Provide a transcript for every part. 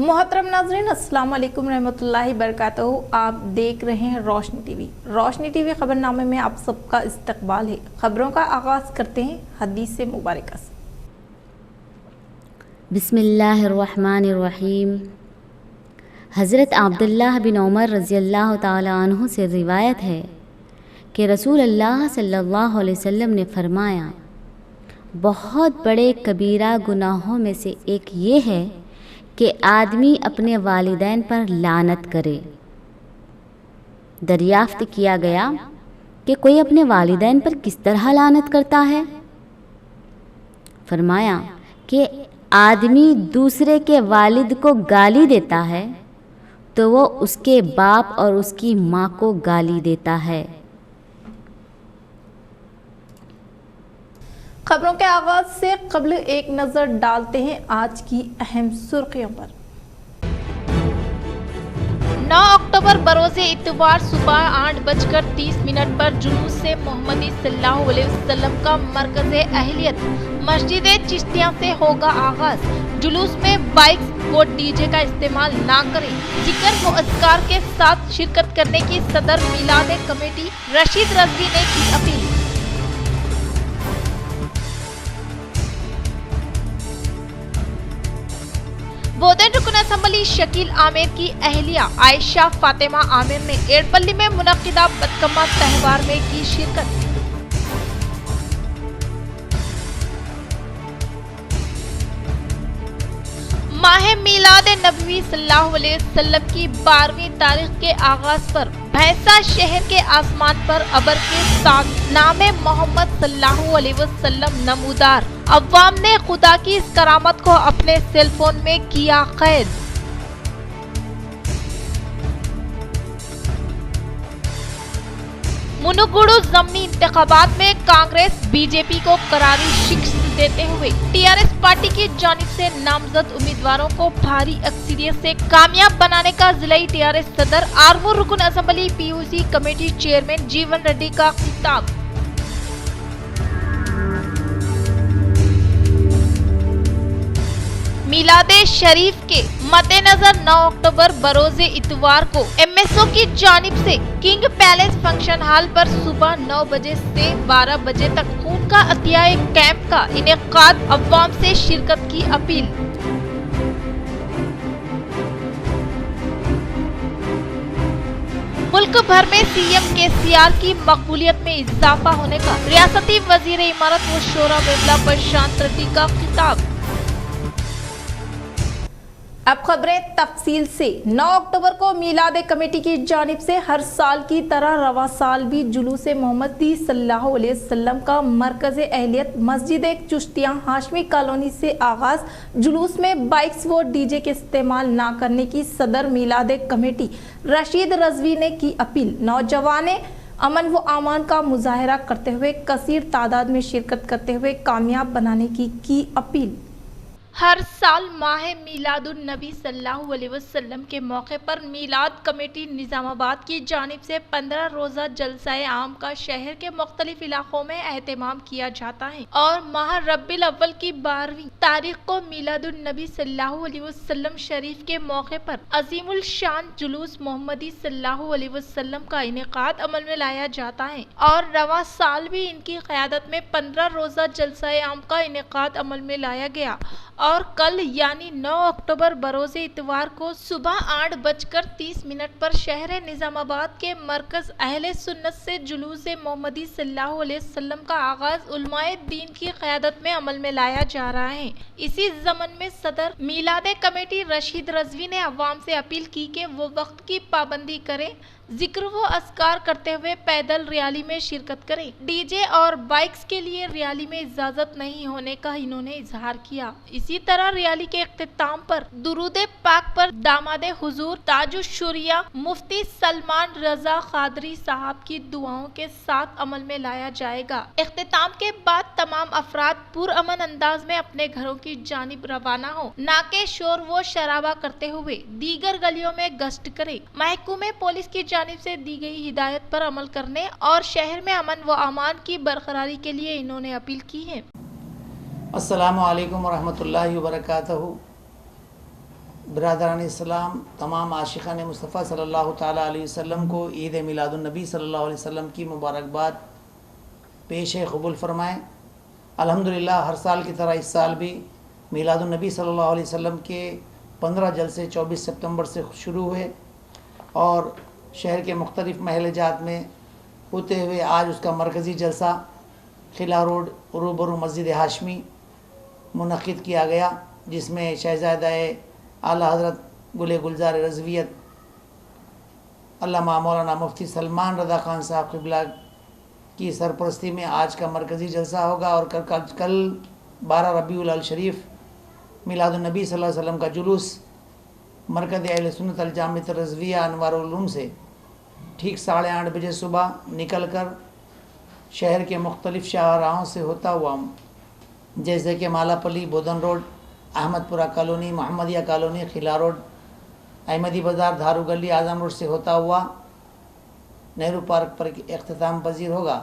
मोहतरम नाज़रीन, अस्सलाम वालेकुम रहमतुल्लाहि बरकातहू। आप देख रहे हैं रोशनी टीवी। रोशनी टीवी खबरनामे में आप सबका इस्तकबाल है। खबरों का आगाज़ करते हैं हदीस मुबारक से। बिस्मिल्लाहिर्रहमानिर्रहीम। हज़रत अब्दुल्लाह बिन उमर रज़ियल्लाहु ताला अन्हु से रिवायत है कि रसूल अल्लाह सल्लल्लाहु अलैहि वसल्लम ने फरमाया, बहुत बड़े कबीरा गुनाहों में से एक ये है कि आदमी अपने वालिदैन पर लानत करे। दरियाफ्त किया गया कि कोई अपने वालिदैन पर किस तरह लानत करता है? फरमाया कि आदमी दूसरे के वालिद को गाली देता है तो वो उसके बाप और उसकी माँ को गाली देता है। खबरों के आगाज से कबल एक नजर डालते हैं आज की अहम सुर्खियों पर। 9 अक्टूबर बरोज़े इतवार सुबह 8:30 पर जुलूस से मोहम्मदी सल्लल्लाहु अलैहि वसल्लम का मरकज़े अहलियत मस्जिद चिश्तिया से होगा आगाज। जुलूस में बाइक्स व डीजे का इस्तेमाल ना करें। जिक्र व अज़कार के साथ शिरकत करने की सदर मिलाद कमेटी रशीद रज़वी ने की अपील। बोधन रुकन असम्बली शकील आमिर की अहलिया आयशा फातिमा आमिर ने एड़पल्ली में मुनक्किदा बतकम्मा त्यौहार में की शिरकत। माह मिलाद नबवी सल्लल्लाहु अलैहि वसल्लम की 12वीं तारीख के आगाज पर भैंसा शहर के आसमान पर अबर के साथ नामे मोहम्मद सल्लल्लाहु अलैहि वसल्लम नमूदार। अव्वाम ने खुदा की इस करामत को अपने सेल फोन में किया कैद। मुनुगुडु ज़मीनी इंतखाबात में कांग्रेस बीजेपी को करारी शिकस्त देते हुए टीआरएस पार्टी की जानिब से नामजद उम्मीदवारों को भारी अक्सरियत से कामयाब बनाने का जिलाई टीआरएस सदर आरमूर रुकन असम्बली पीयूसी कमेटी चेयरमैन जीवन रेड्डी का खिताब। मिलादे शरीफ के मद्देनजर 9 अक्टूबर बरोज़े इतवार को एमएसओ की जानिब से किंग पैलेस फंक्शन हॉल पर सुबह 9 बजे से 12 बजे तक खून का अतियाए कैंप का इनेकाद। अवाम से शिरकत की अपील। मुल्क भर में सीएम केसीआर की मकबूलियत में इजाफा होने का रियासती वजीर इमारत व शोरा बिरला प्रशांत रेड्डी का खिताब। अब खबरें तफसील से। 9 अक्टूबर को मिलाद कमेटी की जानिब से हर साल की तरह रवा साल भी जुलूस मोहम्मदी सल्लल्लाहु अलैहि वसल्लम का मरकज़ अहलियत मस्जिद चिश्तिया हाशमी कॉलोनी से आगाज। जुलूस में बाइक्स व डीजे के इस्तेमाल ना करने की सदर मिलाद कमेटी रशीद रज़वी ने की अपील। नौजवान अमन व आमान का मुजाहरा करते हुए कसीर तादाद में शिरकत करते हुए कामयाब बनाने की अपील। हर साल माह मिलादुन नबी सल्लल्लाहु अलैहि वसल्लम के मौके पर मिलाद कमेटी निजामाबाद की जानिब से 15 रोज़ा जलसाए आम का शहर के मुख्तलिफ इलाकों में एहतमाम किया जाता है और माह रब्बिल अव्वल की 12वीं तारीख को मिलादुन नबी सल्लल्लाहु अलैहि वसल्लम शरीफ के मौके पर अजीमुल शान जुलूस मोहम्मदी सल्लल्लाहु अलैहि वसल्लम का इनेकाद अमल में लाया जाता है और रवा साल भी इनकी क़यादत में 15 रोज़ा जलसाए आम का इनेकाद अमल में लाया गया और कल यानी 9 अक्टूबर बरोज़े इतवार को सुबह 8:30 पर शहर निजामाबाद के मरकज अहले सुन्नत से जुलूस मोहम्मदी सल्लल्लाहु अलैहि वसल्लम का आगाज उलमाए दीन की क़यादत में अमल में लाया जा रहा है। इसी ज़मन में सदर मिलाद कमेटी रशीद रज़वी ने अवाम से अपील की कि वो वक्त की पाबंदी करें, जिक्र व अज़कार करते हुए पैदल रैली में शिरकत करें। डीजे और बाइक्स के लिए रैली में इजाज़त नहीं होने का इन्होंने इजहार किया। इसी तरह रैली के इख्तिताम पर दुरूद पाक पर दामादे हुजूर ताजुश्शुरिया मुफ्ती सलमान रजा खादरी साहब की दुआओं के साथ अमल में लाया जाएगा। इख्तिताम के बाद तमाम अफराद पुरअमन अंदाज में अपने घरों की जानिब रवाना हो, ना के शोर व शराबा करते हुए दीगर गलियों में गश्त करे। महकूमे पुलिस की जानिब से दी गई हिदायत पर अमल करने और शहर में अमन व अमान की बरकरारी के लिए इन्होंने अपील की है। अस्सलामु अलैकुम वरहमतुल्लाहि वबरकातहू। برادران اسلام، تمام عاشقان مصطفیٰ صلی اللہ تعالیٰ علیہ وسلم کو عید میلاد النبی صلی اللہ علیہ وسلم کی مبارکباد پیش قبول فرمائیں۔ الحمدللہ ہر سال کی طرح اس سال بھی میلاد النبی صلی اللہ علیہ وسلم کے 15 جلسے 24 سپتمبر سے شروع ہوئے اور شہر کے مختلف محلے جات میں ہوتے ہوئے آج اس کا مرکزی جلسہ قلعہ روڈ روبرو مسجد ہاشمی منعقد کیا گیا، جس میں شہزادہ اعلیٰ حضرت گل گلزار رضویت علامہ مولانا مفتی سلمان رضا خان صاحب قبلہ کی سرپرستی میں آج کا مرکزی جلسہ ہوگا، اور کل 12 ربیع الاول شریف میلاد النبی صلی اللہ علیہ وسلم کا جلوس مرکز اہل سنت الجامعۃ الرضویہ انوار العلوم سے ٹھیک 8:30 بجے صبح نکل کر شہر کے مختلف شاہراہوں سے ہوتا ہوا، جیسے کہ مالا پلی، بودن روڈ، احمد پورہ کالونی، محمدیہ کالونی، قلعہ روڈ، احمدی بازار، دھارو گلی، اعظم روڈ سے ہوتا ہوا نہرو پارک پر اختتام پذیر ہوگا۔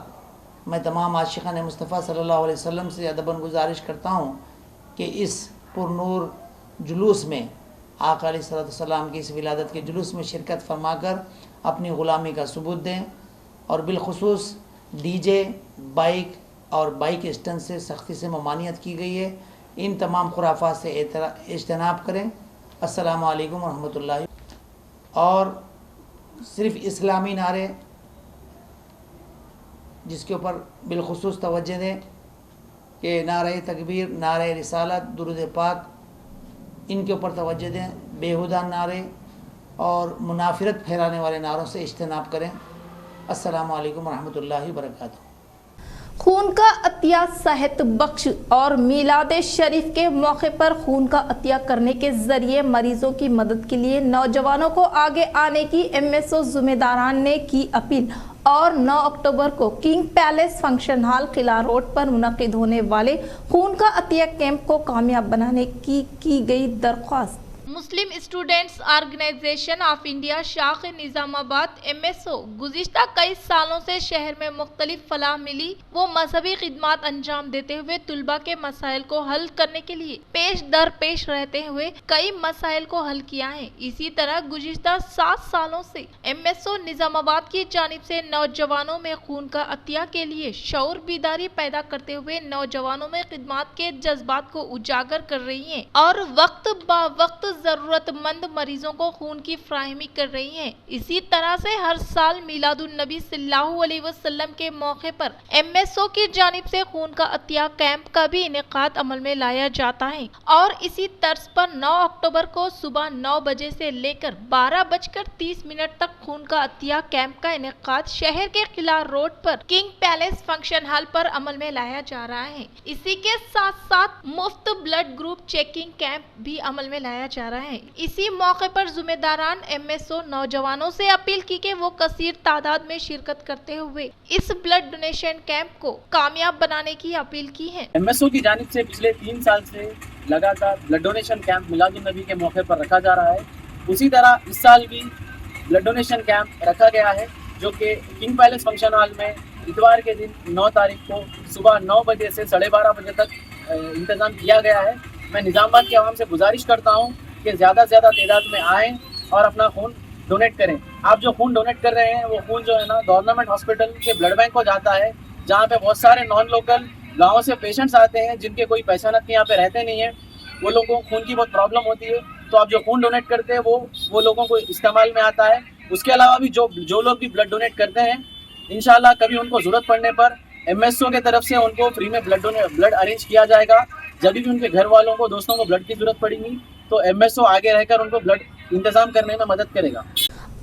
میں تمام عاشقان مصطفیٰ صلی اللہ علیہ وسلم سے ادباً گزارش کرتا ہوں کہ اس پر نور جلوس میں آقا علیہ السلام کی اس ولادت کے جلوس میں شرکت فرما کر اپنی غلامی کا ثبوت دیں، اور بالخصوص ڈی جے، بائک اور بائک اسٹنٹ سے سختی سے ممانعت کی گئی ہے، ان تمام خرافات سے اجتناب کریں۔ السلام علیکم ورحمۃ اللہ۔ اور صرف اسلامی نعرے جس کے اوپر بالخصوص توجہ دیں کہ نعرہ تکبیر، نعرہ رسالت، درود پاک، ان کے اوپر توجہ دیں، بیہودہ نعرے اور منافرت پھیلانے والے نعروں سے اجتناب کریں۔ السلام علیکم ورحمۃ اللہ وبرکاتہ۔ خون کا عطیہ صحت بخش اور میلاد شریف کے موقع پر خون کا عطیہ کرنے کے ذریعے مریضوں کی مدد کے لیے نوجوانوں کو آگے آنے کی ایم ایس او ذمہ داران نے کی اپیل، اور 9 اکتوبر کو کنگ پیلس فنکشن ہال قلعہ روڈ پر منعقد ہونے والے خون کا عطیہ کیمپ کو کامیاب بنانے کی گئی درخواست۔ مسلم اسٹوڈنٹس آرگنائزیشن آف انڈیا شاخ نظام آباد ایم ایس او گزشتہ کئی سالوں سے شہر میں مختلف فلاح ملی وہ مذہبی خدمات انجام دیتے ہوئے طلباء کے مسائل کو حل کرنے کے لیے پیش در پیش رہتے ہوئے کئی مسائل کو حل کیا ہے۔ اسی طرح گزشتہ 7 سالوں سے ایم ایس او نظام آباد کی جانب سے نوجوانوں میں خون کا عطیہ کے لیے شعور بیداری پیدا کرتے ہوئے نوجوانوں میں خدمات کے جذبات کو اجاگر کر رہی ہیں اور وقت با وقت ضرورت مند مریضوں کو خون کی فراہمی کر رہی ہیں۔ اسی طرح سے ہر سال میلاد النبی صلی اللہ علیہ وسلم کے موقع پر ایم ایس او کی جانب سے خون کا عطیہ کیمپ کا بھی انعقاد عمل میں لایا جاتا ہے، اور اسی طرز پر 9 اکتوبر کو صبح 9 بجے سے لے کر 12:30 تک خون کا عطیہ کیمپ کا انعقاد شہر کے قلعہ روڈ پر کنگ پیلس فنکشن ہال پر عمل میں لایا جا رہا ہے۔ اسی کے ساتھ ساتھ مفت بلڈ گروپ چیکنگ کیمپ بھی عمل میں لایا جا رہا ہے۔ اسی موقع پر ذمہ داران ایم ایس او نوجوانوں سے اپیل کی کہ وہ کثیر تعداد میں شرکت کرتے ہوئے اس بلڈ ڈونیشن کیمپ کو کامیاب بنانے کی اپیل کی ہے۔ ایم ایس او کی جانب سے پچھلے 3 سال سے لگاتار بلڈ ڈونیشن کیمپ میلاد النبی کے موقع پر رکھا جا رہا ہے۔ اسی طرح اس سال بھی بلڈ ڈونیشن کیمپ رکھا گیا ہے، جو کہ کنگ پیلس فنکشن ہال میں اتوار کے دن 9 تاریخ کو صبح 9 بجے سے 12:30 بجے تک انتظام کیا گیا ہے۔ میں نظام آباد کے عوام سے گزارش کرتا ہوں کہ زیادہ سے زیادہ تعداد میں آئیں اور اپنا خون ڈونیٹ کریں۔ آپ جو خون ڈونیٹ کر رہے ہیں وہ خون جو ہے نا گورنمنٹ ہاسپٹل کے بلڈ بینک کو جاتا ہے، جہاں پہ بہت سارے نان لوکل گاؤں سے پیشنٹس آتے ہیں جن کے کوئی پیشنت یہاں پہ رہتے نہیں ہیں، وہ لوگوں کو خون کی بہت پرابلم ہوتی ہے، تو آپ جو خون ڈونیٹ کرتے ہیں وہ لوگوں کو استعمال میں آتا ہے۔ اس کے علاوہ بھی جو لوگ بھی بلڈ ڈونیٹ کرتے ہیں، انشاءاللہ کبھی ان کو ضرورت پڑنے پر ایم ایس او کے طرف سے ان کو فری میں بلڈ ارینج کیا جائے گا۔ جب بھی ان کے گھر والوں کو، دوستوں کو بلڈ کی ضرورت پڑے گی تو ایم ایس او آگے رہ کر ان کو بلڈ انتظام کرنے میں مدد کرے گا۔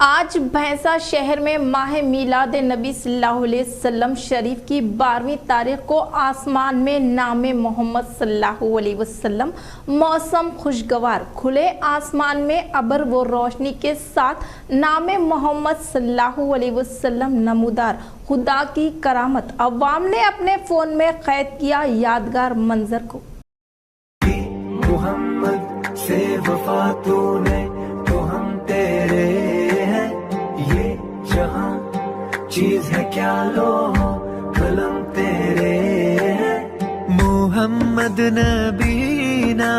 آج بھینسا شہر میں ماہ میلاد نبی صلی اللہ علیہ وسلم شریف کی 12ویں تاریخ کو آسمان میں نام محمد صلی اللہ علیہ وسلم، موسم خوشگوار، کھلے آسمان میں ابر و روشنی کے ساتھ نام محمد صلی اللہ علیہ وسلم نمودار، خدا کی کرامت، عوام نے اپنے فون میں قید کیا یادگار منظر کو۔ محمد سے وفا تو نے تو ہم تیرے ہیں، یہ جہاں چیز ہے کیا لو قلم تیرے ہیں، محمد نبینا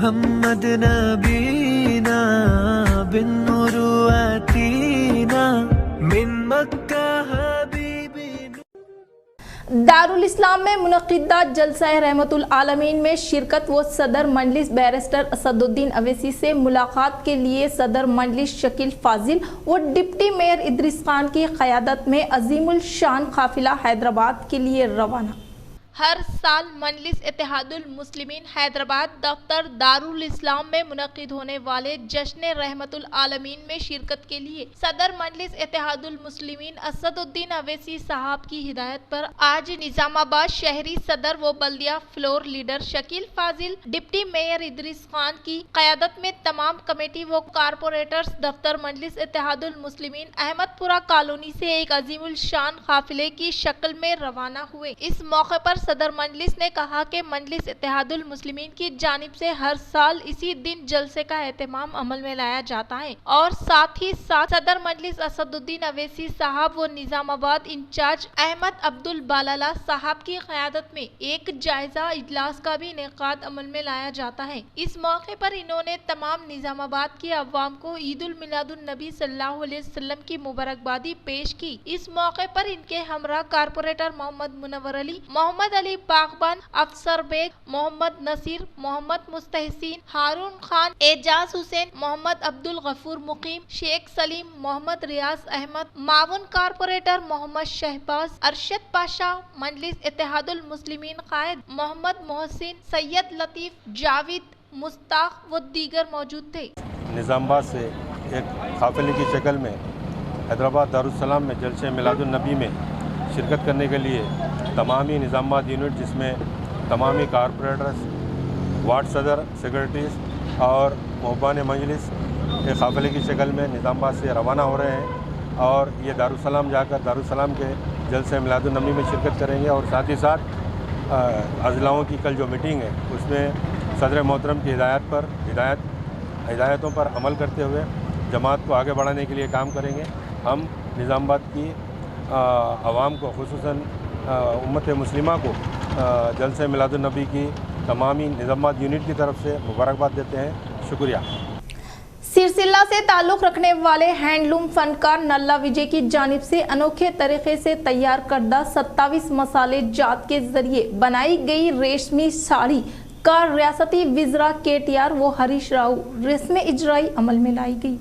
मोहम्मद नबीना बिन मुरुअतीना मिन मक्का हबीबी। दारुल इस्लाम में मुनक़िदा जलसा रहमतुल आलमीन में शिरकत व सदर मजलिस बैरिस्टर असदुद्दीन अवैसी से मुलाकात के लिए सदर मजलिस शकील फाजिल व डिप्टी मेयर इदरीस खान की क़यादत में अजीमुल शान काफिला हैदराबाद के लिए रवाना। हर साल मजलिस इत्तेहादुल मुस्लिमीन हैदराबाद दफ्तर दारुल इस्लाम में मुनक़िद होने वाले जश्न रहमतुल आलमीन में शिरकत के लिए सदर मजलिस इत्तेहादुल मुस्लिमीन असदुद्दीन अवैसी साहब की हिदायत पर आज निजामाबाद शहरी सदर व बल्दिया फ्लोर लीडर शकील फाजिल, डिप्टी मेयर इदरीस खान की क़यादत में तमाम कमेटी व कारपोरेटर्स दफ्तर मजलिस इत्तेहादुल मुस्लिमीन अहमदपुरा कॉलोनी से एक अजीमुल शान काफिले की शक्ल में रवाना हुए। इस मौके पर सदर मजलिस ने कहा कि मजलिस इत्तेहादुल मुस्लिमीन की जानिब से हर साल इसी दिन जलसे का एहतमाम अमल में लाया जाता है और साथ ही साथ सदर मजलिस असदुद्दीन अवैसी साहब व निजामाबाद इंचार्ज अहमद अब्दुल बालाला साहब की क़यादत में एक जायजा इजलास का भी इनेकाद अमल में लाया जाता है। इस मौके पर इन्होंने तमाम निजामाबाद की अवाम को ईदुल मिलादुन नबी सल्लल्लाहु अलैहि वसल्लम की मुबारकबादी पेश की। इस मौके पर इनके हमरा कारपोरेटर मोहम्मद मुनव्वर अली, मोहम्मद अली बागबान, अफसर बेग, मोहम्मद नसीर, मोहम्मद मुस्तहसीन, हारून खान, एजाज हुसैन, मोहम्मद अब्दुल गफूर मुकीम, शेख सलीम, मोहम्मद रियाज अहमद, मावन कारपोरेटर मोहम्मद शहबाज, अरशद पाशा, मजलिस इत्तेहादुल मुस्लिमीन कायद मोहम्मद मोहसिन, सैयद लतीफ, जाविद, मुस्ताक व दीगर मौजूद थे। निज़ामाबाद से एक काफ़िले की शक्ल में हैदराबाद दारुस्सलाम में जलसे मिलादुन नबी में शिरकत करने के लिए तमामी निज़ामाबाद यूनिट, जिसमें तमामी कारपोरेटर्स, वार्ड सदर, सेक्रेटरीज और मोहबान मजलिस एक काफ़िले की शक्ल में निज़ामाबाद से रवाना हो रहे हैं और ये दारुस्सलाम जाकर दारुस्सलाम के जलसे मिलादुन नबी में शिरकत करेंगे। और साथ ही साथ अज़लाओं की कल जो मीटिंग है उसमें सदर मोहतरम की हिदायतों पर अमल करते हुए जमात को आगे बढ़ाने के लिए काम करेंगे। हम निज़ामाबाद की आवाम को, खुसूसन उम्मत मुस्लिमा को जलसे मिलादुन नबी की तमामी निज़ामाबाद यूनिट की तरफ से मुबारकबाद देते हैं। शुक्रिया। सिरसिल्ला से ताल्लुक़ रखने वाले हैंडलूम फनकार नल्ला विजय की जानिब से अनोखे तरीके से तैयार करदा 27 मसाले जात के जरिए बनाई गई रेशमी साड़ी का रियासती विज़रा KTR व हरीश राव रस्म इजराई अमल में लाई गई।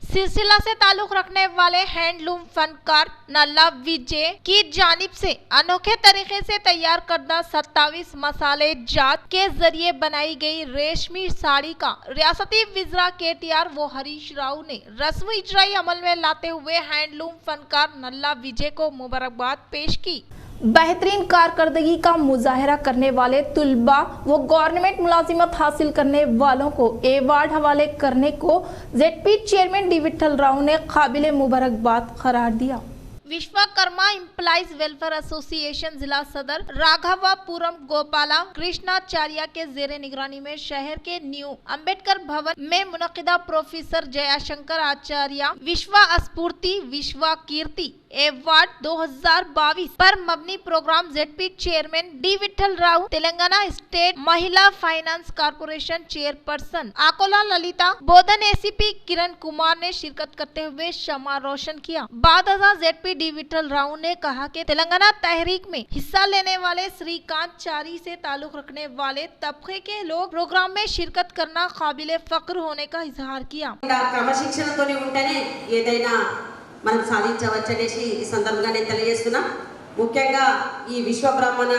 सिलसिला से ताल्लुक़ रखने वाले हैंडलूम फनकार नल्ला विजय की जानिब से अनोखे तरीके से तैयार करदा 27 मसाले जात के जरिए बनाई गई रेशमी साड़ी का रियासती विज़रा KTR व हरीश राव ने रस्म इजराई अमल में लाते हुए हैंडलूम फनकार नल्ला विजय को मुबारकबाद पेश की। बेहतरीन कारकर्दगी का मुजाहरा करने वाले तुलबा व गवर्नमेंट मुलाजिमत हासिल करने वालों को एवार्ड हवाले करने को ZP chairman D Vithal Rao ने काबिल मुबारकबाद करार दिया। विश्वकर्मा एम्प्लॉइज वेलफेयर एसोसिएशन जिला सदर राघवापुरम गोपाला कृष्णाचार्य के जेर निगरानी में शहर के न्यू अंबेडकर भवन में मुनक़िदा प्रोफेसर जयाशंकर आचार्य विश्वा स्फूर्ति विश्वा कीर्ति एवार्ड 2022 पर मबनी programme ZP chairman D Vithal Rao, Telangana state Mahila finance corporation chairperson Akula Lalitha, Bodhan ACP Kiran Kumar ने शिरकत करते हुए शमा रोशन किया। बाद ZP डी विठल राव ने कहा कि तेलंगाना तहरीक में हिस्सा लेने वाले श्रीकांत चारी से ताल्लुक रखने वाले तबके के लोग प्रोग्राम में शिरकत करना काबिल फख्र होने का इजहार किया। క్రమశిక్షణతోనే ఉంటేనే ఏదైనా మనం సాధించవచ్చనేసి ఈ సందర్భంగా నేను తెలియజేస్తున్నా। ముఖ్యంగా ఈ విశ్వబ్రాహ్మణ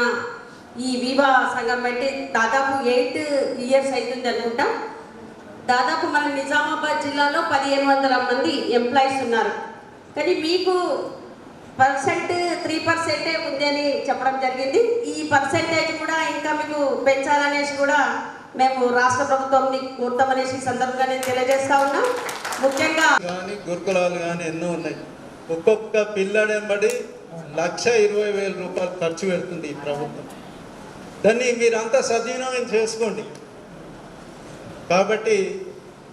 ఈ వివా సంఘం పెట్టి దాదాపు 8 ఇయర్స్ అవుతుంది అనుకుంటా। దాదాపు మన నిజామాబాద్ జిల్లాలో 1500 మంది ఎంప్లాయీస్ ఉన్నారు, కానీ మీకు పర్సెంట్ 3% ఉంది అని చెప్పడం జరిగింది। ఈ పర్సెంటేజ్ కూడా ఇంకా మీకు పెంచాలనేసి కూడా మేము రాష్ట్ర ప్రభుత్వాన్ని కోరుతామనేసి సందర్భంగా నేను తెలియజేస్తా ఉన్నా। ముఖ్యంగా కానీ గురుకులాలు కానీ ఎన్నో ఉన్నాయి, ఒక్కొక్క పిల్లడెంబడి 1,20,000 రూపాయలు ఖర్చు పెడుతుంది ఈ ప్రభుత్వం। దాన్ని మీరంతా సద్వినియోగం చేసుకోండి। కాబట్టి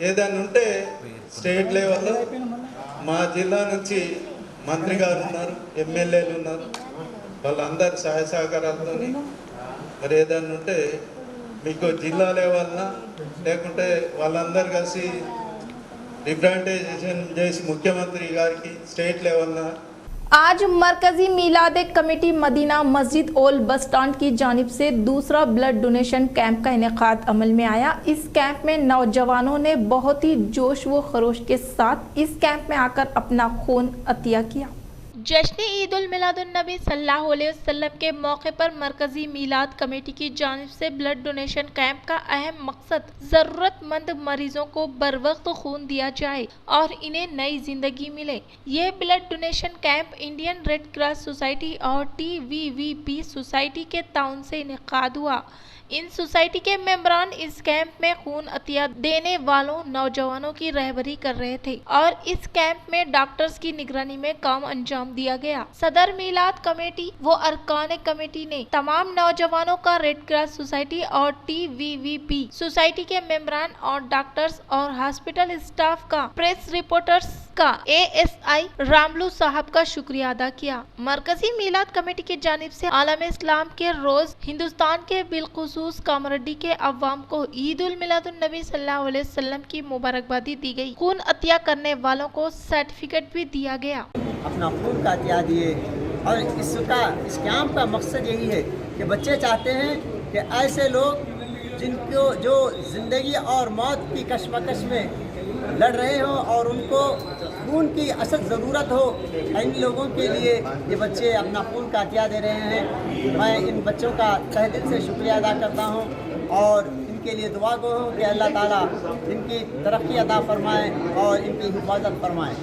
ఏదైనా ఉంటే స్టేట్ లెవెల్లో మా జిల్లా నుంచి మంత్రి గారు ఉన్నారు, ఎమ్మెల్యేలు ఉన్నారు, వాళ్ళందరి సహాయ సహకారాలతో మరి ఏదైనా ఉంటే మీకు జిల్లా లెవెల్న లేకుంటే వాళ్ళందరూ కలిసి రిప్రజెంటేషన్ చేసి ముఖ్యమంత్రి గారికి స్టేట్ లెవెల్న आज मरकजी मीलाद कमेटी मदीना मस्जिद ओल्ड बस स्टैंड की जानिब से दूसरा ब्लड डोनेशन कैंप का इनेकाद अमल में आया। इस कैंप में नौजवानों ने बहुत ही जोश व खरोश के साथ इस कैंप में आकर अपना खून अतिया किया। जश्न ईद उल मिलादुन नबी सल्लल्लाहु अलैहि वसल्लम के मौके पर मरकजी मीलाद कमेटी की जानिब से ब्लड डोनेशन कैंप का अहम मकसद ज़रूरतमंद मरीजों को बर वक्त खून दिया जाए और इन्हें नई जिंदगी मिले। ये blood donation camp Indian red cross society और TVVP सोसाइटी के ताउन से इनेकाद हुआ। इन सोसाइटी के मेंबरान इस कैंप में खून अतिया देने वालों नौजवानों की रहबरी कर रहे थे और इस कैंप में डॉक्टर्स की निगरानी में काम अंजाम दिया गया। सदर मीलाद कमेटी व अरकान कमेटी ने तमाम नौजवानों का रेड क्रॉस सोसाइटी और TVVP सोसाइटी के मेंबरान और डॉक्टर्स और हॉस्पिटल स्टाफ का प्रेस रिपोर्टर्स का ASI रामलू साहब का शुक्रिया अदा किया। मरकजी मीलाद कमेटी की जानिब से आलम इस्लाम के रोज हिंदुस्तान के बिलखुसूस कामरेड्डी के अवाम को ईद उल मिलादुन नबी सल्लल्लाहु अलैहि वसल्लम की मुबारकबादी दी गई। खून अतिया करने वालों को सर्टिफिकेट भी दिया गया। अपना खून का अतिया दिए और इस कैंप का मकसद यही है कि बच्चे चाहते हैं कि ऐसे लोग जिनको जो ज़िंदगी और मौत की कशमकश में लड़ रहे हों और उनको खून की अशद ज़रूरत हो, इन लोगों के लिए ये बच्चे अपना खून का अतिया दे रहे हैं। मैं इन बच्चों का तहे दिल से शुक्रिया अदा करता हूँ और इनके लिए दुआ गो हूँ कि अल्लाह ताला इनकी तरक्की अता फरमाए और इनकी हिफाजत फरमाए।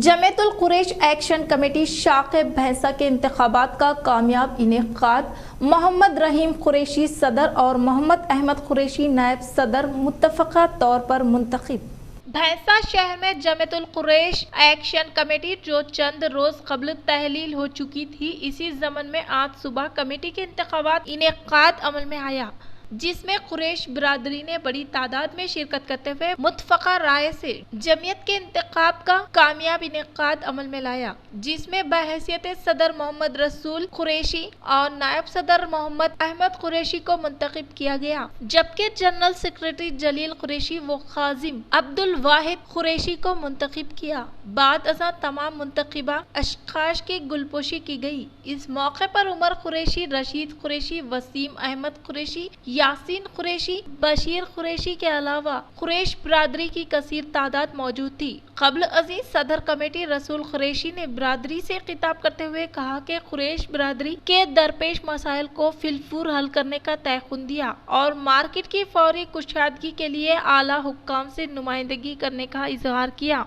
जमीयतुल कुरैश एक्शन कमेटी शाख भैंसा के इंतखाबात का कामयाब इनेकाद। मोहम्मद रहीम कुरैशी सदर और मोहम्मद अहमद कुरैशी नायब सदर मुत्तफ़क़ा तौर पर मुंतखब। भैंसा शहर में जमीयतुल कुरैश एक्शन कमेटी जो चंद रोज कबल तहलील हो चुकी थी, इसी ज़मन में आज सुबह कमेटी के इंतखाबात इनेकाद अमल में आया, जिसमें कुरैश बिरादरी ने बड़ी तादाद में शिरकत करते हुए मुत्तफ़क़ा राय से जमीयत के इंतखाब का कामयाब इनेकाद अमल में लाया, जिसमें बहैसियत सदर मोहम्मद रसूल कुरैशी और नायब सदर मोहम्मद अहमद कुरैशी को मुंतखब किया गया, जबकि जनरल सेक्रेटरी जलील कुरैशी व खाजिम अब्दुल वाहिद कुरैशी को मुंतखब किया। बाद अज़ां तमाम मुंतखबा अशखास की गुलपोशी की गई। इस मौके पर उमर कुरैशी, रशीद कुरैशी, वसीम अहमद कुरैशी, यासीन कुरैशी, बशीर कुरैशी के अलावा कुरैश बिरादरी की कसीर तादाद मौजूद थी। कबल अजीज सदर कमेटी रसूल कुरैशी ने बिरादरी से खिताब करते हुए कहा कि कुरैश बिरादरी के दरपेश मसाइल को फिलफूर हल करने का तयखुन दिया और मार्केट की फौरी कुशादगी के लिए आला हुक्काम से नुमाइंदगी करने का इजहार किया।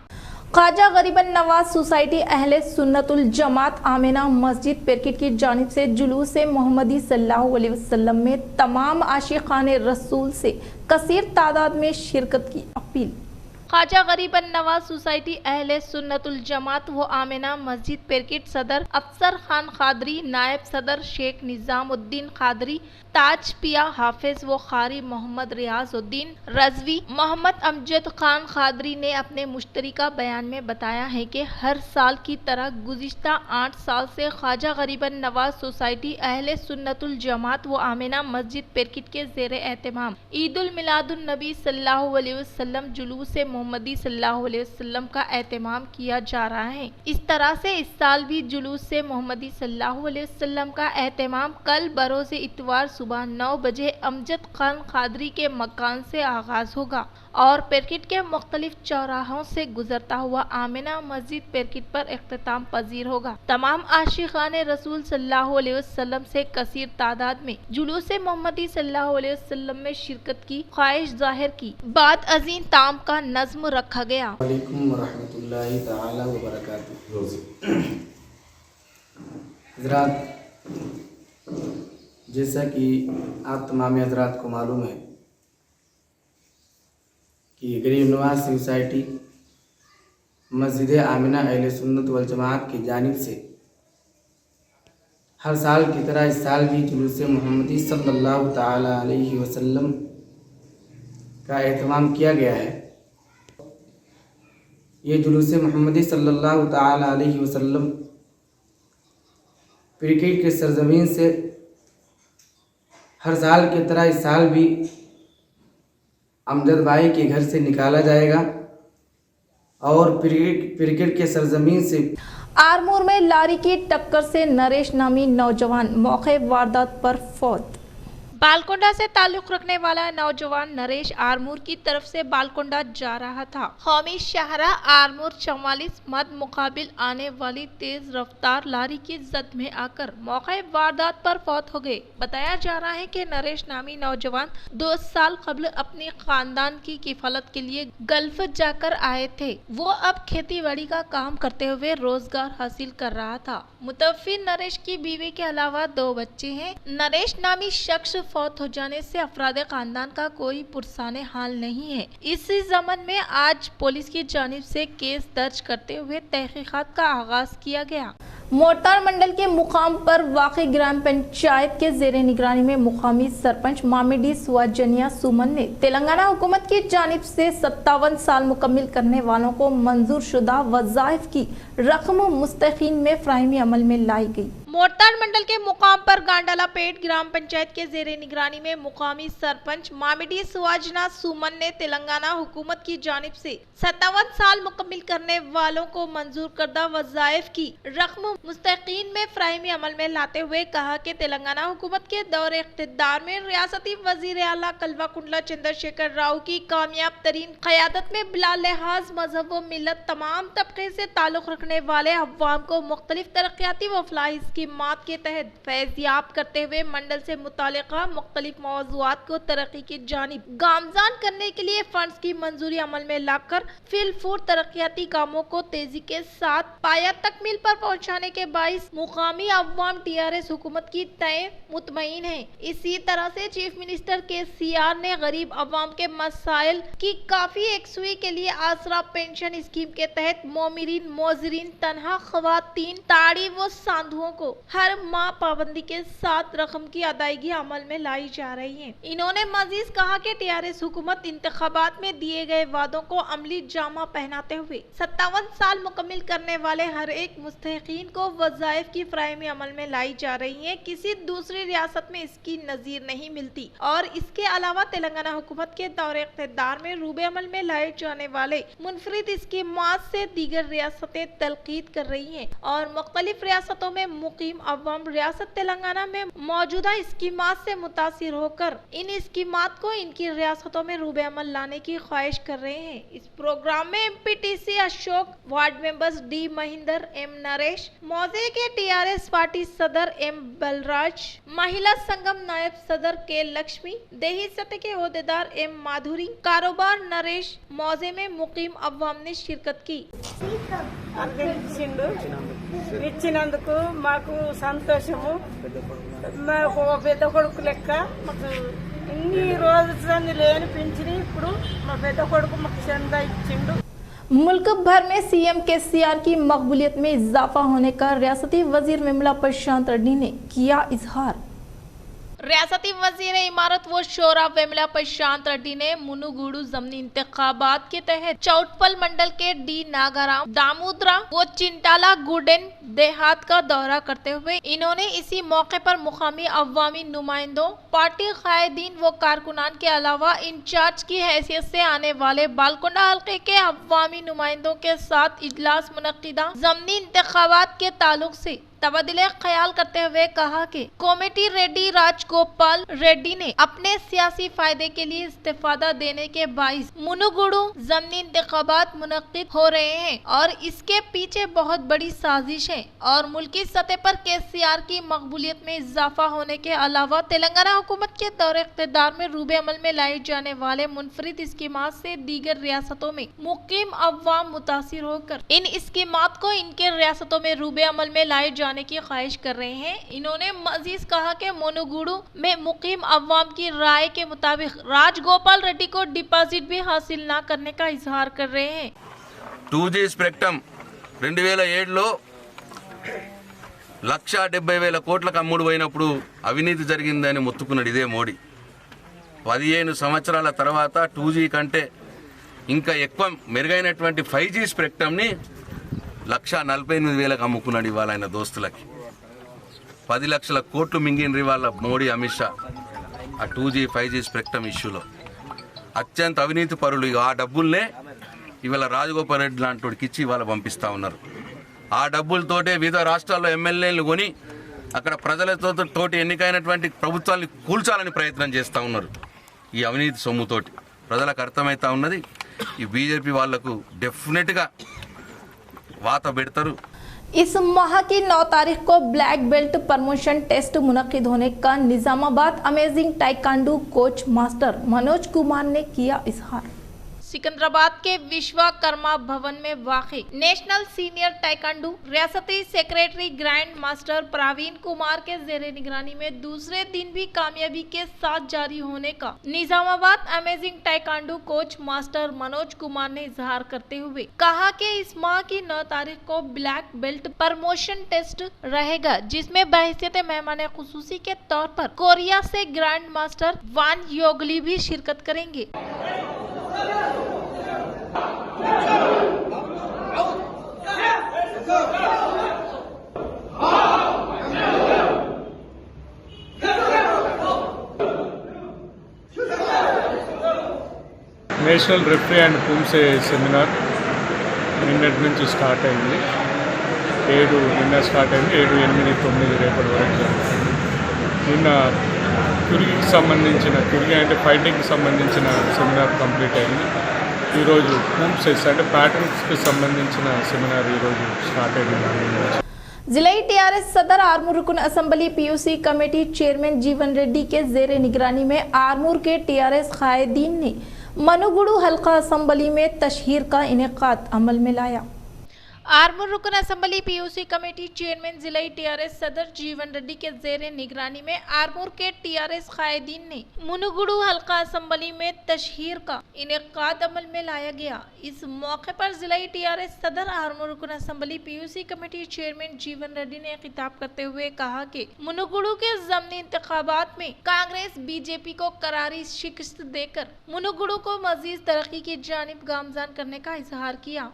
ख्वाजा गरीबन नवाज सोसाइटी अहले सुन्नतुल जमात आमिना मस्जिद पेरकिट की जानिब से जुलूस मोहम्मदी सल्लल्लाहु अलैहि वसल्लम में तमाम आशिकान रसूल से कसीर तादाद में शिरकत की अपील। ख्वाजा गरीबन नवाज सोसाइटी अहले सुन्नतुल जमात व आमिना मस्जिद पेरकिट सदर अफसर खान खादरी, नायब सदर शेख निजामुद्दीन खादरी, ताज पिया हाफिज व खारी मोहम्मद रियाजुद्दीन रजवी, मोहम्मद अमजद खान खादरी ने अपने मुश्तरिका बयान में बताया है कि हर साल की तरह गुज़िश्ता 8 साल से ख्वाजा गरीबन नवाज सोसाइटी अहले सुन्नतुल जमात व आमिना मस्जिद पेरकिट के ज़ेरे एहतमाम ईद उल मिलादुन नबी सल्लल्लाहु अलैहि वसल्लम जुलूस मोहम्मदी सल्लल्लाहु अलैहि वसल्लम का एहतमाम किया जा रहा है। इस तरह से इस साल भी जुलूस से मोहम्मदी सल्लल्लाहु अलैहि वसल्लम का एहतमाम कल बरोज़ इतवार सुबह 9 बजे अमजद खान खादरी के मकान से आगाज होगा और पेरकिट के मुख्तलिफ चौराहों से गुजरता हुआ आमिना मस्जिद पेरकिट पर इख्तिताम पजीर होगा। तमाम आशिकान रसूल सल्लल्लाहु अलैहि वसल्लम से कसीर तादाद में जुलूस मोहम्मदी सल्लल्लाहु अलैहि वसल्लम में शिरकत की ख्वाहिश जाहिर की बाद अजीम ताम का नज़्म रखा गया। वालेकुम रहमतुल्लाहि ताला व बरकातुहू। हज़रात, जैसा कि आप तमाम हज़रात को मालूम है कि गरीब नवाज सोसाइटी मस्जिद आमिना अहले सुन्नत वल जमात की जानिब से हर साल की तरह इस साल भी जुलूस मोहम्मदी सल्लल्लाहु ताला अलैहि वसल्लम का एहतमाम किया गया है। ये जुलूस मोहम्मदी सल्लल्लाहु ताला अलैहि वसल्लम पेरकिट के सरजमीन से हर साल की तरह इस साल भी अमजद भाई के घर से निकाला जाएगा और क्रिकेट के सरजमीन से आरमूर में लारी की टक्कर से नरेश नामी नौजवान मौके वारदात पर फौत। बालकोंडा से ताल्लुक रखने वाला नौजवान नरेश आरमूर की तरफ से बालकोंडा जा रहा था। कौमी शाहरा आरमूर 44 मद मुकाबिल आने वाली तेज रफ्तार लारी की जद में आकर मौके वारदात पर फौत हो गए। बताया जा रहा है कि नरेश नामी नौजवान 2 साल कबल अपनी खानदान की किफालत के लिए गल्फ जाकर आए थे। वो अब खेती बाड़ी का काम करते हुए रोजगार हासिल कर रहा था। मुतवफ्फी नरेश की बीवी के अलावा 2 बच्चे हैं। नरेश नामी शख्स फौत हो जाने से अफराद खानदान का कोई पुरसाने हाल नहीं है। इसी ज़मन में आज पुलिस की जानिब से केस दर्ज करते हुए तहकीकात का आगाज किया गया। मोटार मंडल के मुकाम पर वाक़ई ग्राम पंचायत के ज़ेरे निगरानी में मुकामी सरपंच मामिडी सुवाजनिया सुमन ने तेलंगाना हुकूमत की जानिब से 57 साल मुकम्मिल करने वालों को मंजूर शुदा वज़ाइफ की रकम मुस्तकीन में फ्राहमी अमल में लाई गई। मोटार मंडल के मुकाम पर गांडाला पेट ग्राम पंचायत के ज़ेरे निगरानी में मुकामी सरपंच मामिडी सुवाजना सुमन ने तेलंगाना हुकूमत की जानिब से 57 साल मुकम्मिल करने वालों को मंजूर करदा वज़ाइफ की रकम मुस्तकीन में फ्राहमी अमल में लाते हुए कहा कि तेलंगाना हुकूमत के दौरे इख्तिदार में रियासती वज़ीर आला कल्वाकुंडला चंद्रशेखर राव की कामयाब तरीन क़यादत में बिला लिहाज मजहब व मिलत तमाम तबके से ताल्लुक़ रखने वाले अवाम को मुख्तलिफ तरक्याती व फलाही स्कीमात के तहत फैज़याब करते हुए मंडल से मुतालिका मुख्तलिफ मौज़ूआत को तरक्की की जानिब गामजान करने के लिए फंड्स की मंजूरी अमल में लाकर फिलफूर तरक्याती कामों को तेजी के साथ पाया तकमील पर पहुँचाने के बाइस मुकामी अवाम TRS हुकूमत की तय मुतमईन है। इसी तरह से चीफ मिनिस्टर KCR ने गरीब अवाम के मसाइल की काफी एकसुई के लिए आसरा पेंशन स्कीम के तहत मोमिरीन मोजरीन तनहा खवातीन ताड़ी व सांधुओं को हर माह पाबंदी के साथ रकम की अदायगी अमल में लाई जा रही है। इन्होंने मजीद कहा कि TRS हुकूमत इंतखाबात में दिए गए वादों को अमली जामा पहनाते हुए 57 साल मुकम्मिल करने वाले हर एक मुस्तहिकीन को वज़ाइफ की फ्राहमी अमल में लाई जा रही है। किसी दूसरी रियासत में इसकी नज़ीर नहीं मिलती और इसके अलावा तेलंगाना हुकूमत के दौरे इख्तिदार में रूबे अमल में लाए जाने वाले मुनफरिद स्कीमात से दीगर रियासतें तलकीद कर रही हैं और मुख्तलिफ रियासतों में मुकीम अवाम रियासत तेलंगाना में मौजूदा स्कीमात से मुतासिर होकर इन स्कीमात को इनकी रियासतों में रूबे अमल लाने की ख्वाहिश कर रहे हैं। इस प्रोग्राम में MPTC Ashok, ward members D Mahendra, M Naresh, मौजे के TRS पार्टी सदर M बलराज, महिला संगम नायब सदर K लक्ष्मी, देही सतह के ओहदेदार M माधुरी, कारोबार नरेश, मौजे में मुकीम अवाम ने शिरकत की। ఇచ్చినందుకు మాకు సంతోషము మాకు పెద్ద కొడుకు లెక్క మాకు ఇన్ని రోజులు లేని పింఛని ఇప్పుడు మా పెద్ద కొడుకు మాకు చందా ఇచ్చిండు। मुल्क भर में CM KCR की मकबूलियत में इजाफा होने का रियासती वजीर विमला प्रशांत रेड्डी ने किया इजहार। रियासती वजीर इमारत व शोरा विमला प्रशांत रेड्डी ने मुनुगुडू जमनी इंतखाबात के तहत चौटपल मंडल के D नागाराम, दामोदरा व चिंटाला गुडेन देहात का दौरा करते हुए इन्होंने इसी मौके पर मुकामी अवामी नुमाइंदों, पार्टी कायदीन व कारकुनान के अलावा इंचार्ज की हैसियत से आने वाले बालकोंडा हल्के के अवामी नुमाइंदों के साथ इजलास मुनक्किदा जमनी इंतखाबात के ताल्लुक से तबादले ख्याल करते हुए कहा कि कमेटी रेड्डी राजगोपाल रेड्डी ने अपने सियासी फायदे के लिए इस्तेफादा देने के बाइस मुनुगुडू जमनी इंतखाबात मुनक्किद हो रहे हैं और इसके पीछे बहुत बड़ी साजिश है और मुल्की सतह पर KCR की मकबूलियत में इजाफा होने के अलावा तेलंगाना हुकूमत के दौरे इख्तिदार में रूबे अमल में लाए जाने वाले मुनफरिद स्कीमात से दीगर रियासतों में मुकीम अवाम मुतासिर होकर इन स्कीमात को इनके रियासतों में रूबे अमल में लाए जाने की ख्वाहिश कर रहे हैं। इन्होंने मजीद कहा कि मुनुगुडू में मुकीम अवाम की राय के मुताबिक राजगोपाल रेड्डी को डिपॉजिट भी हासिल न करने का इजहार कर रहे हैं। 2G స్పెక్ట్రమ్ 2007లో 1,70,000 కోట్లకు అమ్ముడు పోయినప్పుడు అవినీతి జరిగిందని మొత్తుకున్నాడు ఇదే మోడీ। 15 సంవత్సరాల తర్వాత 2G కంటే ఇంకా ఎక్కువ మెరుగైనటువంటి 5G స్పెక్ట్రమ్ని 1,48,000 అమ్ముకున్నాడు ఇవాళ ఆయన దోస్తులకి। 10 లక్షల కోట్లు మింగినరు ఇవాళ మోడీ అమిత్ షా। ఆ 2G 5G స్పెక్ట్రమ్ ఇష్యూలో అత్యంత అవినీతి పరులు ఆ డబ్బుల్నే ఇవాళ రాజగోపాల్ రెడ్డి లాంటి వాడికి ఇచ్చి ఇవాళ పంపిస్తూ ఉన్నారు. ఆ డబ్బులతోటే వివిధ రాష్ట్రాల్లో ఎమ్మెల్యేలు కొని అక్కడ ప్రజలతోటి ఎన్నికైనటువంటి ప్రభుత్వాన్ని కూల్చాలని ప్రయత్నం చేస్తూ ఉన్నారు. ఈ అవినీతి సొమ్ముతోటి ప్రజలకు అర్థమవుతా ఉన్నది. ఈ బీజేపీ వాళ్లకు డెఫినెట్గా వాత పెడతారు. इस माह की 9 तारीख को ब्लैक बेल्ट प्रमोशन टेस्ट मुनक्किद होने का Nizamabad amazing taekwondo coach master Manoj Kumar ने किया इजहार। सिकंदराबाद के विश्वकर्मा भवन में वाक़ई नेशनल सीनियर टाइकांडू रियासती secretary grand master Praveen Kumar के ज़ेरे निगरानी में दूसरे दिन भी कामयाबी के साथ जारी होने का Nizamabad amazing taekwondo coach master Manoj Kumar ने इजहार करते हुए कहा कि इस माह की 9 तारीख को ब्लैक बेल्ट प्रमोशन टेस्ट रहेगा, जिसमें बहैसियत मेहमान खुसूसी के तौर पर कोरिया से ग्रैंड मास्टर वान योगली भी शिरकत करेंगे। నేషనల్ రెఫరీ అండ్ పూమ్సే సెమినార్ నిన్నటి నుంచి స్టార్ట్ అయింది. 7 నిన్న స్టార్ట్ అయింది, 7, 8, 9 రేపటి వరకు జరుగుతుంది. నిన్న తుర్గికి సంబంధించిన అంటే ఫైటింగ్కి సంబంధించిన సెమినార్ కంప్లీట్ అయింది. ఈరోజు పూమ్సెస్ అంటే ప్యాటర్న్స్కి సంబంధించిన సెమినార్ ఈరోజు స్టార్ట్ అయింది. जिलाई टीआरएस सदर आरमूर रुकन असेंबली पीयूसी कमेटी चेयरमैन जीवन रेड्डी के जेरे निगरानी में आरमूर के टीआरएस कायदीन ने मनुगुड़ू हल्का असेंबली में तशहीर का इनेकाद अमल में लाया। आरमूर रुकन असेंबली पीयूसी कमेटी चेयरमैन जिलाई टीआरएस सदर जीवन रेड्डी के जेरे निगरानी में आरमूर के टीआरएस कायदीन ने मुनुगुड़ू हल्का असेंबली में तशहीर का इनेकाद अमल में लाया गया। इस मौके पर जिलाई टीआरएस सदर आरमूर रुकन असेंबली पीयूसी कमेटी चेयरमैन जीवन रेड्डी ने खिताब करते हुए कहा कि मुनुगुड़ू के ज़मीनी इंतखाबात में कांग्रेस बीजेपी को करारी शिकस्त देकर मुनुगुड़ू को मजीद तरक्की की जानिब गामजान करने का इजहार किया।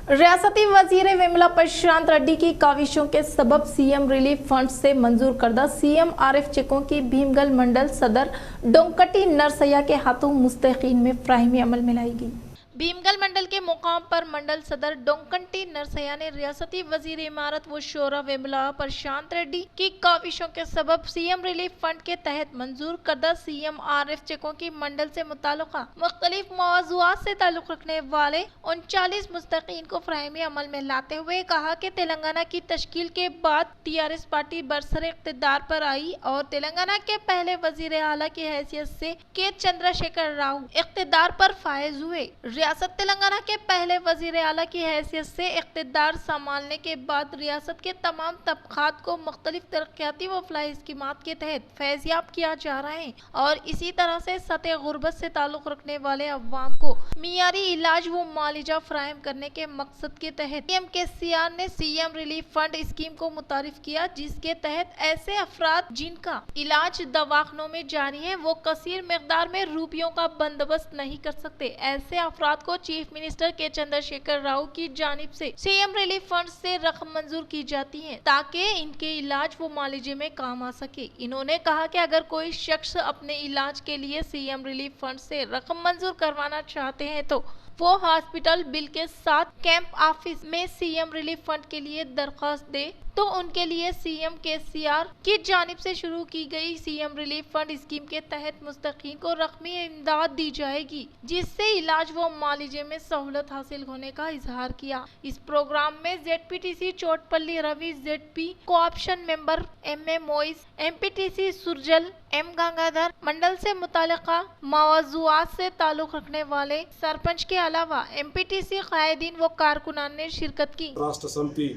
रियासती वजीर विमला प्रशांत रेड्डी की काविशों के सबब सीएम रिलीफ फंड से मंजूर करदा सीएम आरिफ चेकों की भीमगल मंडल सदर डोंकटी नरसैया के हाथों मुस्तकीन में फ्राहमी अमल में लाई गई। भीमगल मंडल के मुकाम पर मंडल सदर डोंकटी नरसैया ने रियासती वजीर इमारत व शोरा विमला प्रशांत रेड्डी की काविशों के सबब सीएम रिलीफ फंड के तहत मंजूर करदा सीएम आरिफ चेकों की मंडल से मुताल्लिका मुख्तलिफ मौज़ूआत से ताल्लुक़ रखने वाले 39 मुस्तकीन को फ्राहमी अमल में लाते हुए कहा कि तेलंगाना की तश्कील के बाद टीआरएस पार्टी बरसरे इक़्तिदार पर आई और तेलंगाना के पहले वजीर आला की हैसियत से के चंद्रशेखर राव इक़्तिदार पर फायज हुए। रियासत तेलंगाना के पहले वजीर आला की हैसियत से इक़्तिदार संभालने के बाद रियासत के तमाम तबक़ात को मुख्तलिफ तरक्याती व फलाही स्कीमात के तहत फैज़याब किया जा रहा है और इसी तरह से सतह गुर्बत से ताल्लुक़ रखने वाले अवाम को मियारी इलाज व मालिजा फराहम करने के मकसद के तहत CM ने सीएम रिलीफ फंड स्कीम को मुतारिफ किया, जिसके तहत ऐसे अफराद जिनका इलाज दवाखानों में जारी है वो कसीर मिकदार में रुपयों का बंदोबस्त नहीं कर सकते, ऐसे अफराद को चीफ मिनिस्टर के चंद्रशेखर राव की जानिब से सीएम रिलीफ फंड से रकम मंजूर की जाती है ताकि इनके इलाज व मालिजे में काम आ सके। इन्होंने कहा कि अगर कोई शख्स अपने इलाज के लिए सीएम रिलीफ फंड से रकम मंजूर करवाना चाहते हैं तो वो हॉस्पिटल बिल के साथ कैंप ऑफिस में सीएम रिलीफ फंड के लिए दरख्वास्त दे तो उनके लिए सीएम केसीआर की जानिब से शुरू की गई सीएम रिलीफ फंड स्कीम के तहत मुस्तकीन को रकमी इमदाद दी जाएगी, जिससे इलाज व मालिजे में सहूलत हासिल होने का इजहार किया। इस प्रोग्राम में ZPTC Chotpalli Ravi, ZP co-option member MA मोइस, MPTC सुरजल, M गंगाधर, मंडल से मुतालिका मौज़ूआत से ताल्लुक़ रखने वाले सरपंच के अलावा MPTC कायदीन व कारकुनान ने शिरकत की। రాష్ట్ర సమితి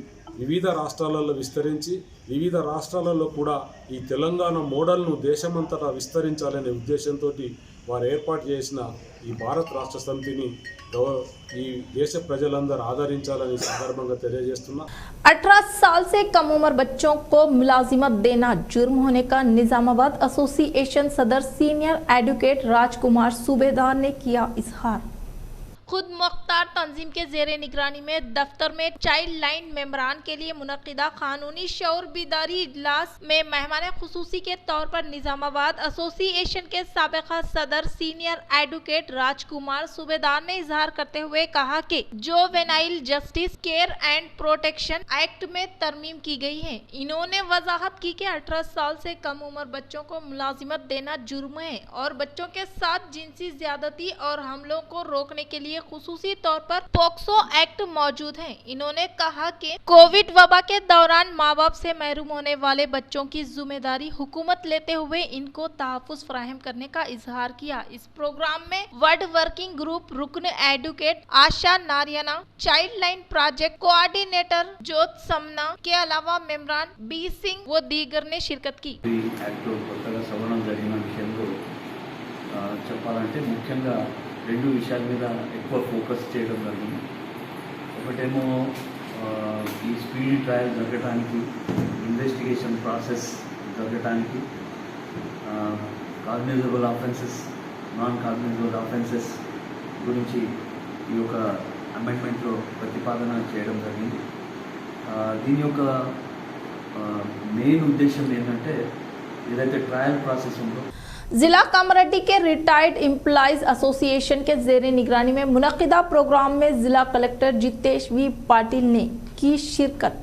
వివిధ రాష్ట్రాలలో విస్తరించి వివిధ రాష్ట్రాలలో కూడా ఈ తెలంగాణ మోడల్ను దేశమంతటా విస్తరించాలనే ఉద్దేశంతో వారు ఏర్పాటు చేసిన ఈ భారత రాష్ట్ర సమితిని ఈ దేశ ప్రజలందరూ ఆదరించాలని సందర్భంగా తెలియజేస్తున్నా। 18 साल से कम उम्र बच्चों को मुलाजिमत देना जुर्म होने का निजामाबाद एसोसिएशन सदर सीनियर एडवोकेट राजकुमार सूबेदार ने किया इजहार। खुद मुख्तार तंजीम के जेर निगरानी में दफ्तर में चाइल्ड लाइन मेंबरान के लिए मुनक्किदा कानूनी शऊर बीदारी इजलास में मेहमान खुसूसी के तौर पर निजामाबाद एसोसिएशन के साबिका सदर सीनियर एडवोकेट राजकुमार सूबेदार ने इजहार करते हुए कहा कि juvenile justice care and protection act में तरमीम की गई है। इन्होंने वजाहत की कि 18 साल से कम उम्र बच्चों को मुलाजिमत देना जुर्म है और बच्चों के साथ जिनसी ज्यादती और हमलों को रोकने के लिए खुसूसी तौर पर पोक्सो एक्ट मौजूद है। इन्होंने कहा कि कोविड वबा के दौरान माँ बाप से महरूम होने वाले बच्चों की जिम्मेदारी हुकूमत लेते हुए इनको तहफ़्फ़ुज़ फराहम करने का इजहार किया। इस प्रोग्राम में वर्ल्ड वर्किंग ग्रुप रुकन एडवोकेट आशा नारियाना, चाइल्ड लाइन प्रोजेक्ट कोऑर्डिनेटर जोत समना के अलावा मेम्बरान बी सिंह व दीगर ने शिरकत की। చెప్పాలంటే ముఖ్యంగా రెండు విషయాల మీద ఎక్కువ ఫోకస్ చేయడం జరిగింది. ఒకటేమో ఈ స్పీడ్ ట్రయల్ జరగడానికి, ఇన్వెస్టిగేషన్ ప్రాసెస్ జరగడానికి, cognisable offences, non cognisable offences గురించి ఈ యొక్క అమెండ్మెంట్లో ప్రతిపాదన చేయడం జరిగింది. దీని యొక్క మెయిన్ ఉద్దేశం ఏంటంటే ఏదైతే ట్రయల్ ప్రాసెస్ ఉందో जिला कामरेड्डी के रिटायर्ड एम्प्लॉइज एसोसिएशन के जेर निगरानी में मुनक्किदा प्रोग्राम में जिला कलेक्टर जितेश वी पाटिल ने की शिरकत।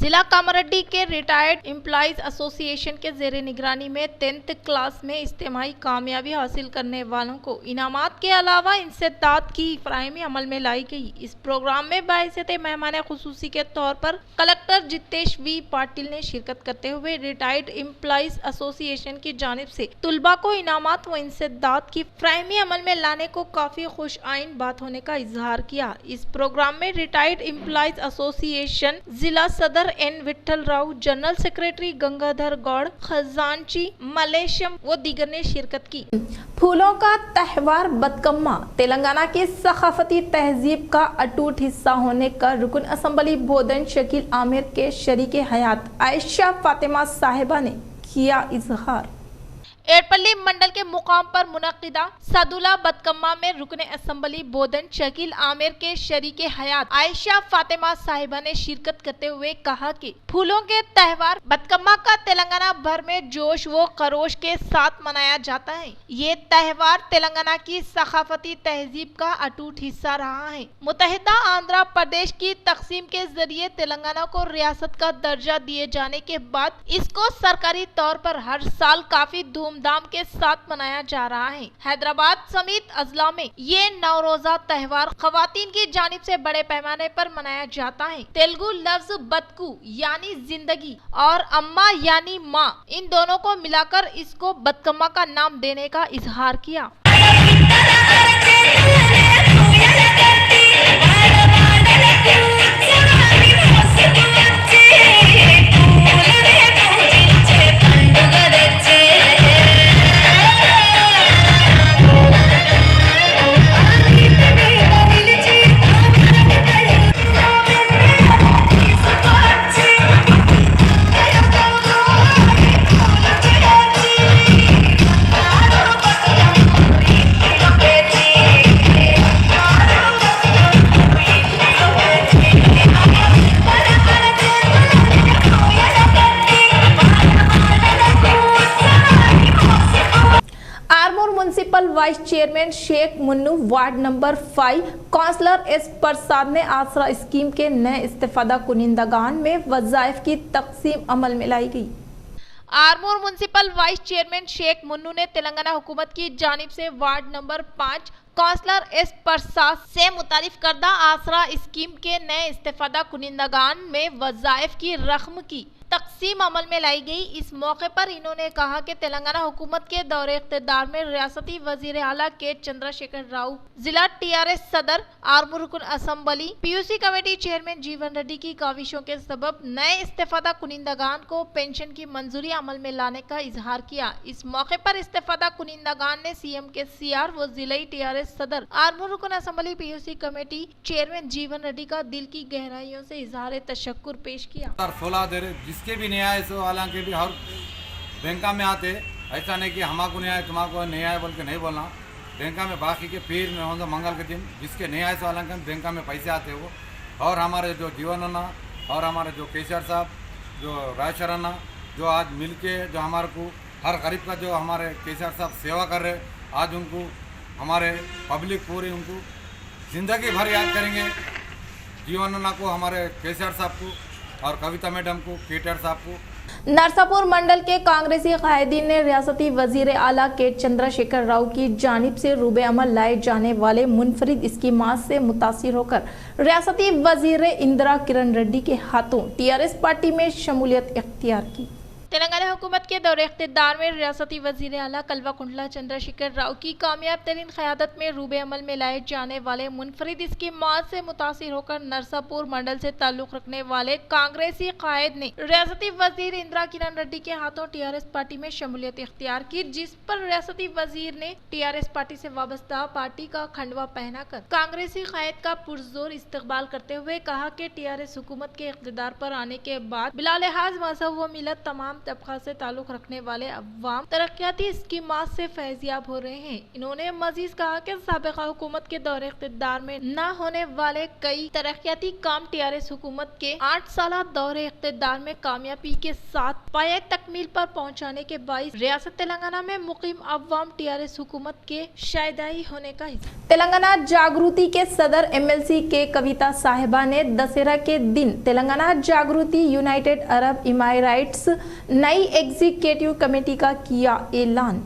जिला कामरेड्डी के रिटायर्ड एम्प्लॉइज एसोसिएशन के जेर निगरानी में 10th क्लास में इज्तिमाई कामयाबी हासिल करने वालों को इनामात के अलावा इंसेदाद की फराहमी अमल में लाई गई। इस प्रोग्राम में बाइज़्ज़त मेहमान खुसूसी के तौर पर कलेक्टर जितेश वी पाटिल ने शिरकत करते हुए रिटायर्ड एम्प्लॉइज एसोसिएशन की जानिब से तुलबा को इनामात व इंसेदाद की फराहमी अमल में लाने को काफ़ी खुश आइन बात होने का इजहार किया। इस प्रोग्राम में रिटायर्ड एम्प्लॉइज एसोसिएशन जिला सदर एन विठल राव, जनरल सेक्रेटरी गंगाधर गौड़, खजांची मलेशम व दीगर ने शिरकत की। फूलों का त्यौहार बतकम्मा तेलंगाना की सकाफती तहजीब का अटूट हिस्सा होने का रुकन असम्बली बोधन शकील आमिर के शरीके हयात आयशा फातिमा साहिबा ने किया इजहार। एरपल्ली मंडल के मुकाम पर मुनक्किदा सदुला बतकम्मा में रुकने असम्बली बोधन शकील आमिर के शरीके हयात आयशा फातिमा साहिबा ने शिरकत करते हुए कहा कि फूलों के त्यौहार बतकम्मा का तेलंगाना भर में जोश व खरोश के साथ मनाया जाता है। ये त्यौहार तेलंगाना की सकाफती तहजीब का अटूट हिस्सा रहा है। मुत्तहिदा आंध्र प्रदेश की तकसीम के जरिए तेलंगाना को रियासत का दर्जा दिए जाने के बाद इसको सरकारी तौर पर हर साल काफी धूमधाम के साथ मनाया जा रहा है। हैदराबाद समेत अजला में ये नवरोजा त्यौहार खवातीन की जानिब से बड़े पैमाने पर मनाया जाता है। तेलुगु लफ्ज बतकू यानी जिंदगी और अम्मा यानी माँ, इन दोनों को मिलाकर इसको बतकम्मा का नाम देने का इजहार किया। Vice chairman Sheikh Munnu, ward number 5 councillor S Prasad ने आसरा स्कीम के नए इस्तेफादा कुनिंदगान में वज़ाइफ की तकसीम अमल में लाई गई। Armoor municipal vice chairman Sheikh Munnu ने तेलंगाना हुकूमत की जानिब से ward number 5 councillor S Prasad से मुतारिफ करदा आसरा स्कीम के नए इस्तेफादा कुनिंदगान में वज़ाइफ की रकम की तकसीम अमल में लाई गई। इस मौके पर इन्होंने कहा कि तेलंगाना हुकूमत के दौरे इख्तिदार में रियासती वजीर आला के चंद्रशेखर राव, जिला टीआरएस सदर, आरमूर रुकन असम्बली, पीयूसी कमेटी चेयरमैन जीवन रेड्डी की काविशों के सबब नए इस्तेफादा कुनिंदगान को पेंशन की मंजूरी अमल में लाने का इजहार किया। इस मौके पर इस्तेफादा कुनिंदगान ने सीएम के सीआर व जिला टीआरएस सदर, आरमूर रुकन असम्बली, पीयूसी कमेटी चेयरमैन जीवन रेड्डी का दिल की गहराइयों से इजहार तशक्कुर पेश किया। जिसके भी न्याय है सो हालांकि भी हर बैंका में आते, ऐसा नहीं कि हमारे न्याय तुम्हारे न्याय बोल के नहीं बोलना। बैंका में बाकी के पीर में होंगे मंगल के दिन जिसके नहीं आए वाला बैंका में पैसे आते वो, और हमारे जो जीवन अन्ना और हमारे जो केशर साहब जो रायशर अन्ना जो आज मिल के जो हमारे को हर गरीब का जो हमारे केशर साहब सेवा कर रहे, आज उनको हमारे पब्लिक पूरी उनको ज़िंदगी भर याद करेंगे। जीवन अन्ना को, हमारे केशर साहब को और कविता मैडम को, केटर साहब को। नरसापुर मंडल के कांग्रेसी कायदीन ने रियासती वजीर आला के चंद्रशेखर राव की जानिब से रूबे अमल लाए जाने वाले मुनफरिद स्कीमात से मुतासिर होकर रियासती वजीर इंदिरा किरण रेड्डी के हाथों टीआरएस पार्टी में शमूलियत इख्तियार की। तेलंगाना हुकूमत के दौरे इख्तिदार में रियासती वजीर आला कल्वाकुंडला चंद्रशेखर राव की कामयाब तरीन क़यादत में रूबे अमल में लाए जाने वाले मुनफरिद स्कीमात से मुतासिर होकर नरसापुर मंडल से ताल्लुक़ रखने वाले कांग्रेसी कायद ने रियासती वजीर इंदिरा किरण रेड्डी के हाथों टीआरएस पार्टी में शमूलियत इख्तियार की, जिस पर रियासती वजीर ने टीआरएस पार्टी से वाबस्ता पार्टी का खंडवा पहनाकर कांग्रेसी कायद का पुरजोर इस्तकबाल करते हुए कहा कि टीआरएस हुकूमत के इख्तिदार पर आने के बाद बिला लिहाज मजहब व मिलत तमाम तबका से ताल्लुक रखने वाले अवाम तरक्याती स्कीमात से फैजियाब हो रहे हैं। इन्होंने मजीद कहा कि साबिका हुकूमत के दौरे इख्तिदार में न होने वाले कई तरक्याती काम टीआरएस हुकूमत के 8 साल दौरे इख्तिदार में कामयाबी के साथ पाया तकमील पर पहुँचाने के बाइस रियासत तेलंगाना में मुकीम अवाम टीआरएस हुकूमत के शायदाई होने का हिस्सा। तेलंगाना जागृति के सदर MLC के कविता साहिबा ने दशहरा के दिन तेलंगाना जागृति यूनाइटेड अरब इमाराइट्स नई एग्जीक्यूटिव कमेटी का किया ऐलान।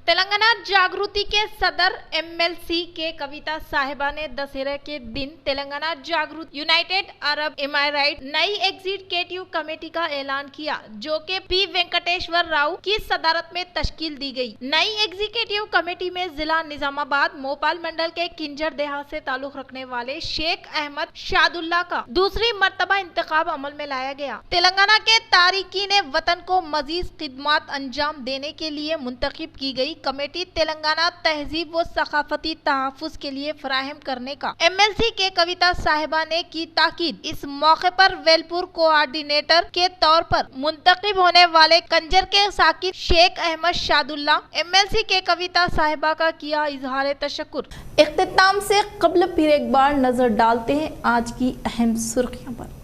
तेलंगाना जागृति के सदर MLC के कविता साहिबा ने दशहरा के दिन तेलंगाना जागृति यूनाइटेड अरब इमाराइट नई एग्जीक्यूटिव कमेटी का ऐलान किया, जो कि P वेंकटेश्वर राव की सदारत में तश्कील दी गई। नई एग्जीक्यूटिव कमेटी में जिला निजामाबाद मोपाल मंडल के किंजर देहात से ताल्लुक रखने वाले शेख अहमद शादुल्ला का दूसरी मर्तबा इंतखाब अमल में लाया गया। तेलंगाना के तारिकीन वतन को मजीद खिदमात अंजाम देने के लिए मुंतखब की गई कमेटी तेलंगाना तहजीब व सकाफती तहफ़्फ़ुज़ के लिए फराहम करने का MLC के कविता साहिबा ने की ताकीद। इस मौके पर वेलपुर कोऑर्डिनेटर के तौर पर मुंतखब होने वाले कंजर के साकिब शेख अहमद शादुल्ला MLC के कविता साहिबा का किया इजहार तशक्कुर। इख्तिताम से कबल फिर एक बार नजर डालते हैं आज की अहम सुर्खियों पर।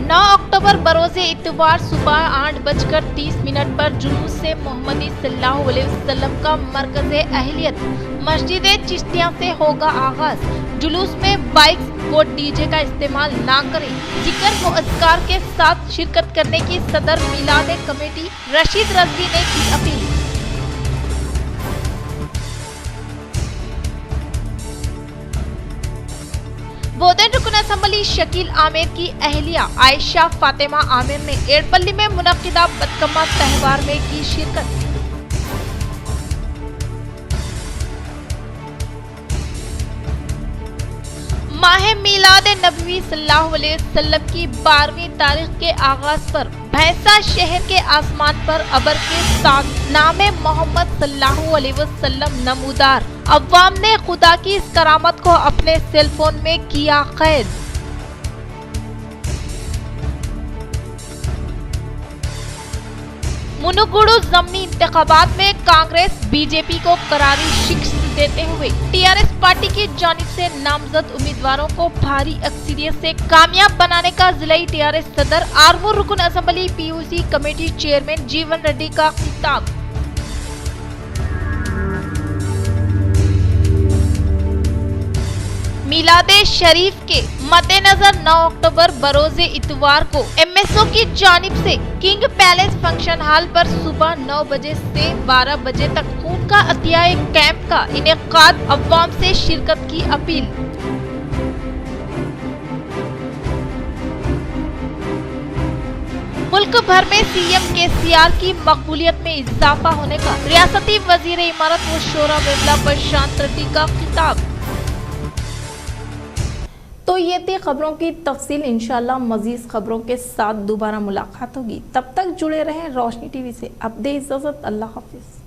9 अक्टूबर बरोज़े इतवार सुबह 8:30 पर जुलूस से मोहम्मदी सल्लल्लाहु अलैहि वसल्लम का मरकज़े अहलियत मस्जिद चिश्तिया से होगा आगाज। जुलूस में बाइक्स व डीजे का इस्तेमाल ना करें। जिक्र व अज़कार के साथ शिरकत करने की सदर मिलाद कमेटी रशीद रज़वी ने की अपील। बोधन रुकन असम्बली शकील आमिर की अहलिया आयशा फातिमा आमिर ने एड़पल्ली में मुनक्किदा बतकम्मा त्योहार में की शिरकत। माह मिलाद नबवी सल्लल्लाहु अलैहि वसल्लम की 12वीं तारीख के आगाज पर भैंसा शहर के आसमान पर अबर के साथ नामे मोहम्मद सल्लल्लाहु अलैहि वसल्लम नमूदार। अवाम ने खुदा की इस करामत को अपने सेल फोन में किया कैद। मुनुगुडु ज़मीनी इंतखाबात में कांग्रेस बीजेपी को करारी शिकस्त देते हुए टीआरएस पार्टी की जानिब से नामजद उम्मीदवारों को भारी अक्सरियत से कामयाब बनाने का जिलाई टीआरएस सदर आरमूर रुकन असम्बली PUC कमेटी चेयरमैन जीवन रेड्डी का खिताब। मिलादे शरीफ के मद्देनजर 9 अक्टूबर बरोज़े इतवार को MSO की जानिब से किंग पैलेस फंक्शन हॉल पर सुबह 9 बजे से 12 बजे तक खून का अतियाए कैंप का इनेकाद, अवाम से शिरकत की अपील। मुल्क भर में CM KCR की मकबूलियत में इजाफा होने का रियासती वजीर इमारत व शोरा वेबला प्रशांत रेड्डी का खिताब। तो ये थी खबरों की तफसील। इंशाल्लाह मजीद खबरों के साथ दोबारा मुलाकात होगी। तब तक जुड़े रहें रोशनी टीवी से। अब दे इजाजत। अल्लाह हाफिज।